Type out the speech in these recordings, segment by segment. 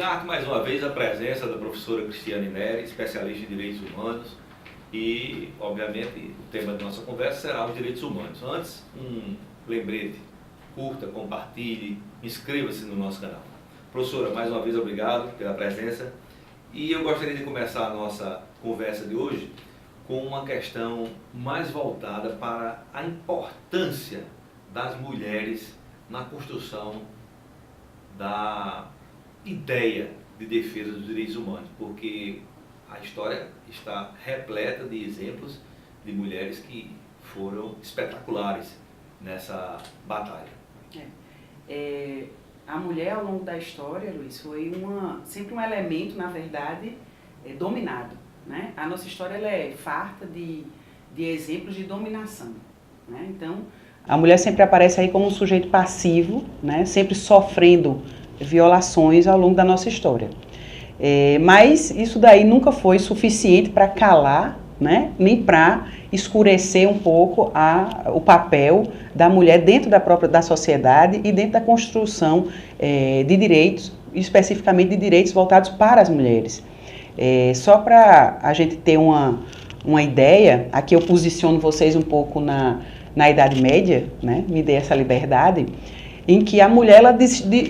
Ricardo, mais uma vez, a presença da professora Cristiane Neri, especialista em direitos humanos, e, obviamente, o tema da nossa conversa será os direitos humanos. Antes, um lembrete, curta, compartilhe, inscreva-se no nosso canal. Professora, mais uma vez, obrigado pela presença, e eu gostaria de começar a nossa conversa de hoje com uma questão mais voltada para a importância das mulheres na construção da ideia de defesa dos direitos humanos, porque a história está repleta de exemplos de mulheres que foram espetaculares nessa batalha. A mulher, ao longo da história, Luiz, foi sempre um elemento, na verdade, dominado, né? A nossa história ela é farta de exemplos de dominação, né? Então, a mulher sempre aparece aí como um sujeito passivo, né? Sempre sofrendo violações ao longo da nossa história. Mas isso daí nunca foi suficiente para calar, né? Nem para escurecer um pouco o papel da mulher dentro da sociedade e dentro da construção de direitos, especificamente de direitos voltados para as mulheres. Só para a gente ter uma ideia, aqui eu posiciono vocês um pouco na Idade Média, né? Me dei essa liberdade, em que a mulher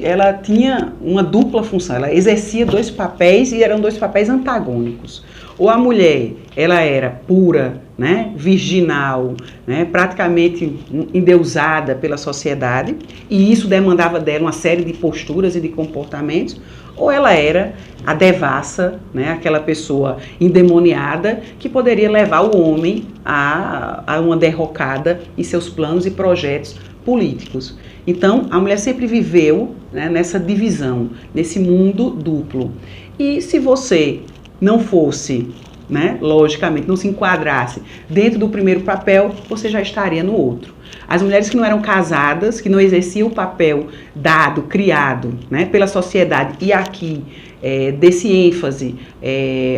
ela tinha uma dupla função, ela exercia dois papéis e eram dois papéis antagônicos. Ou a mulher, ela era pura, né, virginal, né, praticamente endeusada pela sociedade, e isso demandava dela uma série de posturas e de comportamentos, ou ela era a devassa, né, aquela pessoa endemoniada que poderia levar o homem a uma derrocada em seus planos e projetos políticos. Então, a mulher sempre viveu, né, nessa divisão, nesse mundo duplo. E se você não fosse, né, logicamente, não se enquadrasse dentro do primeiro papel, você já estaria no outro. As mulheres que não eram casadas, que não exerciam o papel dado, criado, né, pela sociedade, e aqui desse ênfase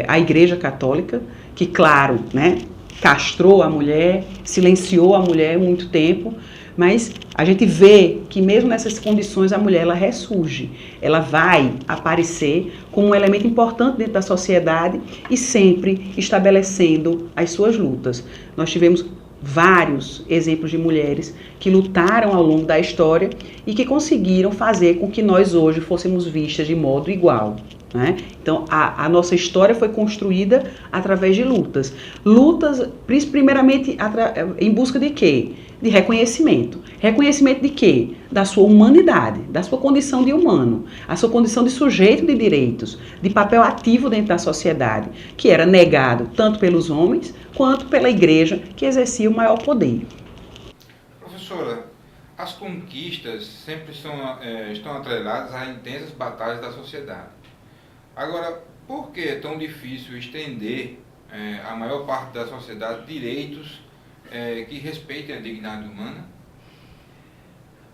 a Igreja Católica, que, claro, né, castrou a mulher, silenciou a mulher muito tempo, mas a gente vê que mesmo nessas condições a mulher ela ressurge, ela vai aparecer como um elemento importante dentro da sociedade e sempre estabelecendo as suas lutas. Nós tivemos vários exemplos de mulheres que lutaram ao longo da história e que conseguiram fazer com que nós hoje fôssemos vistas de modo igual, né? Então, a nossa história foi construída através de lutas. Lutas, primeiramente, em busca de quê? De reconhecimento. Reconhecimento de quê? Da sua humanidade, da sua condição de humano, a sua condição de sujeito de direitos, de papel ativo dentro da sociedade, que era negado tanto pelos homens quanto pela igreja, que exercia o maior poder. Professora, as conquistas sempre estão atreladas a intensas batalhas da sociedade. Agora, por que é tão difícil estender à maior parte da sociedade direitos que respeitem a dignidade humana?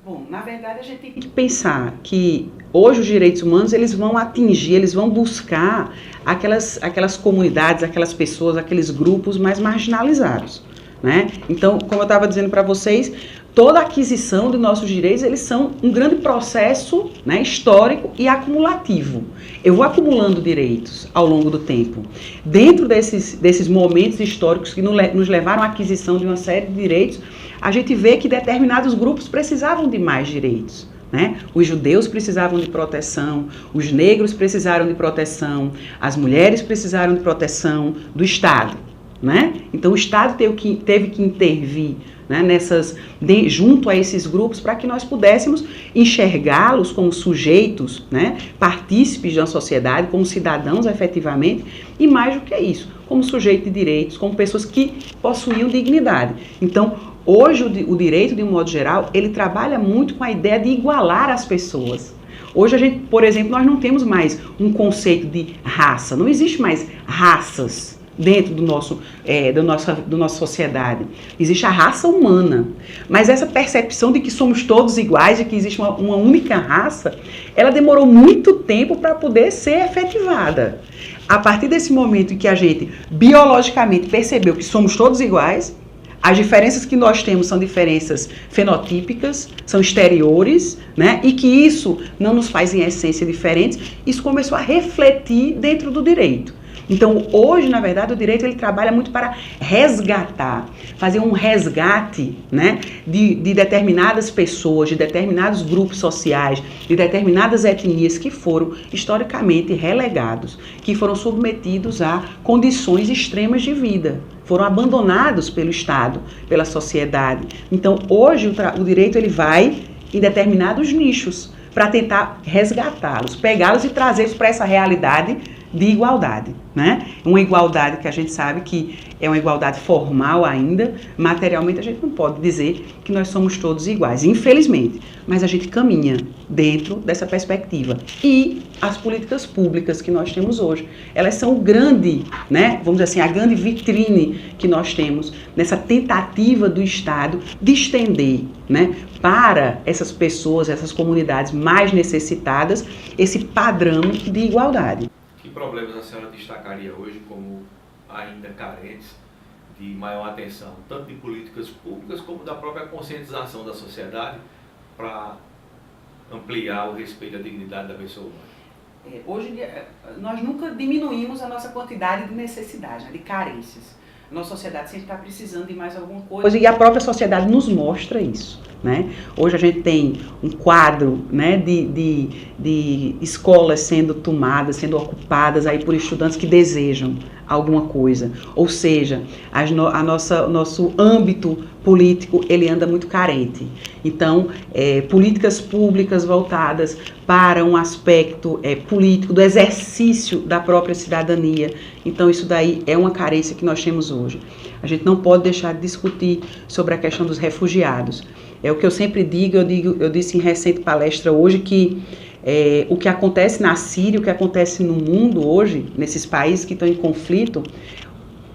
Bom, na verdade a gente tem que pensar que hoje os direitos humanos eles vão buscar aquelas comunidades, aquelas pessoas, aqueles grupos mais marginalizados, né? Então, como eu estava dizendo para vocês, toda a aquisição de nossos direitos, eles são um grande processo, né, histórico e acumulativo. Eu vou acumulando direitos ao longo do tempo. Dentro desses momentos históricos que nos levaram à aquisição de uma série de direitos, a gente vê que determinados grupos precisavam de mais direitos, né? Os judeus precisavam de proteção, os negros precisaram de proteção, as mulheres precisaram de proteção do Estado, né? Então o Estado teve que intervir, né, junto a esses grupos para que nós pudéssemos enxergá-los como sujeitos, né, partícipes da sociedade, como cidadãos efetivamente, e mais do que isso, como sujeitos de direitos, como pessoas que possuíam dignidade. Então, hoje o direito, de um modo geral, ele trabalha muito com a ideia de igualar as pessoas. Hoje a gente, por exemplo, nós não temos mais um conceito de raça, não existe mais raças dentro da nossa sociedade. Existe a raça humana, mas essa percepção de que somos todos iguais, de que existe uma única raça, ela demorou muito tempo para poder ser efetivada. A partir desse momento em que a gente biologicamente percebeu que somos todos iguais, As diferenças que nós temos são diferenças fenotípicas, são exteriores, né? E que isso não nos faz, em essência, diferentes. Isso começou a refletir dentro do direito. Então, hoje, na verdade, o direito ele trabalha muito para resgatar, fazer um resgate, né, de determinadas pessoas, de determinados grupos sociais, de determinadas etnias que foram historicamente relegados, que foram submetidos a condições extremas de vida, foram abandonados pelo Estado, pela sociedade. Então, hoje, o direito ele vai em determinados nichos para tentar resgatá-los, pegá-los e trazê-los para essa realidade de igualdade, né? Uma igualdade que a gente sabe que é uma igualdade formal ainda, materialmente a gente não pode dizer que nós somos todos iguais, infelizmente, mas a gente caminha dentro dessa perspectiva. E as políticas públicas que nós temos hoje, elas são o grande, né, vamos dizer assim, a grande vitrine que nós temos nessa tentativa do Estado de estender, né, para essas pessoas, essas comunidades mais necessitadas, esse padrão de igualdade. Que problemas a senhora destacaria hoje como ainda carentes de maior atenção, tanto de políticas públicas como da própria conscientização da sociedade para ampliar o respeito à dignidade da pessoa humana? Hoje em dia, nós nunca diminuímos a nossa quantidade de necessidade, né, de carências. A nossa sociedade sempre está precisando de mais alguma coisa e a própria sociedade nos mostra isso, né? Hoje a gente tem um quadro, né, de escolas sendo tomadas, sendo ocupadas aí por estudantes que desejam alguma coisa. Ou seja, o nosso âmbito político ele anda muito carente. Então, políticas públicas voltadas para um aspecto político, do exercício da própria cidadania. Então, isso daí é uma carência que nós temos hoje. A gente não pode deixar de discutir sobre a questão dos refugiados. É o que eu sempre digo, eu disse em recente palestra hoje que o que acontece na Síria, o que acontece no mundo hoje, nesses países que estão em conflito,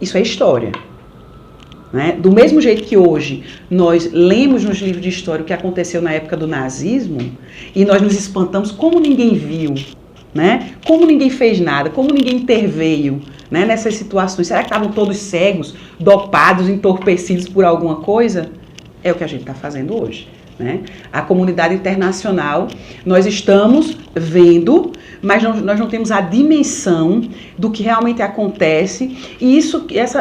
isso é história. Né? Do mesmo jeito que hoje nós lemos nos livros de história o que aconteceu na época do nazismo e nós nos espantamos como ninguém viu, né? Como ninguém fez nada, como ninguém interveio, né, nessas situações. Será que estavam todos cegos, dopados, entorpecidos por alguma coisa? É o que a gente está fazendo hoje. Né? A comunidade internacional, nós estamos vendo, mas nós não temos a dimensão do que realmente acontece, e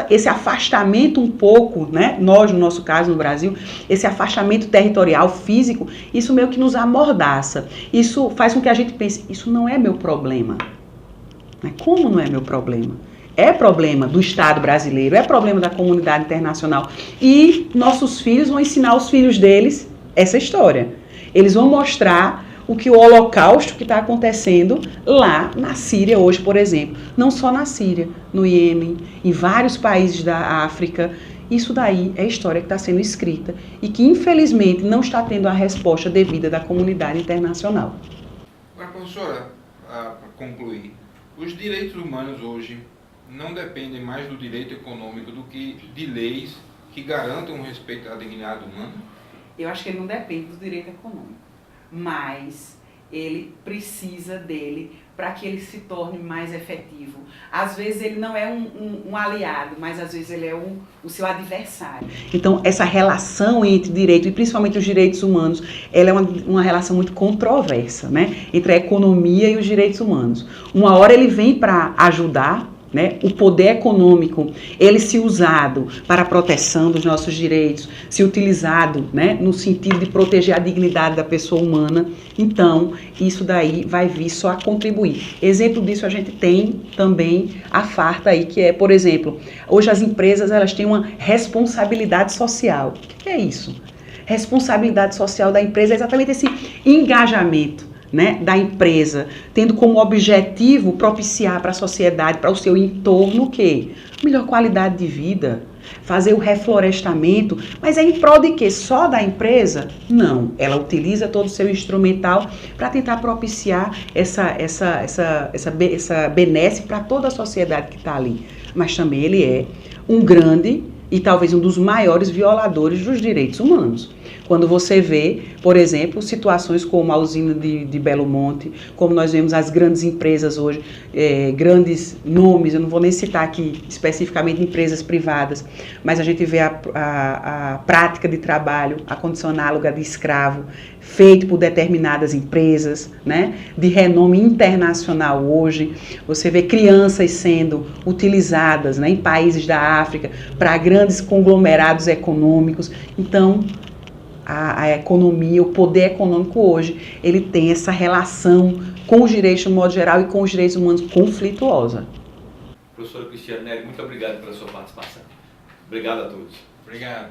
esse afastamento um pouco, né? Nós, no nosso caso, no Brasil, esse afastamento territorial, físico, isso meio que nos amordaça, isso faz com que a gente pense, isso não é meu problema. Como não é meu problema? É problema do Estado brasileiro, é problema da comunidade internacional, e nossos filhos vão ensinar os filhos deles essa história. Eles vão mostrar o que o holocausto que está acontecendo lá na Síria hoje, por exemplo. Não só na Síria, no Iêmen, em vários países da África. Isso daí é história que está sendo escrita e que, infelizmente, não está tendo a resposta devida da comunidade internacional. Agora, professora, para concluir, os direitos humanos hoje não dependem mais do direito econômico do que de leis que garantam o respeito à dignidade humana? Eu acho que ele não depende do direito econômico, mas ele precisa dele para que ele se torne mais efetivo. Às vezes ele não é um aliado, mas às vezes ele é o seu adversário. Então essa relação entre direito e principalmente os direitos humanos, ela é uma relação muito controversa, né? Entre a economia e os direitos humanos. Uma hora ele vem para ajudar, né, o poder econômico, ele se usado para a proteção dos nossos direitos, se utilizado, né, no sentido de proteger a dignidade da pessoa humana, então isso daí vai vir só a contribuir. Exemplo disso a gente tem também a farta aí, que é, por exemplo, hoje as empresas elas têm uma responsabilidade social. O que é isso? Responsabilidade social da empresa é exatamente esse engajamento, né, da empresa, tendo como objetivo propiciar para a sociedade, para o seu entorno, o quê? Melhor qualidade de vida, fazer o reflorestamento, mas é em prol de quê? Só da empresa? Não, ela utiliza todo o seu instrumental para tentar propiciar essa benesse para toda a sociedade que está ali, mas também ele é um grande e talvez um dos maiores violadores dos direitos humanos. Quando você vê, por exemplo, situações como a usina de Belo Monte, como nós vemos as grandes empresas hoje, grandes nomes, eu não vou nem citar aqui especificamente empresas privadas, mas a gente vê a prática de trabalho, a condição análoga de escravo, feito por determinadas empresas, né, de renome internacional hoje. Você vê crianças sendo utilizadas, né, em países da África para grandes conglomerados econômicos. Então, a economia, o poder econômico hoje, ele tem essa relação com os direitos de um modo geral e com os direitos humanos conflituosa. Professora Cristiane Neri, muito obrigado pela sua participação. Obrigado a todos. Obrigado.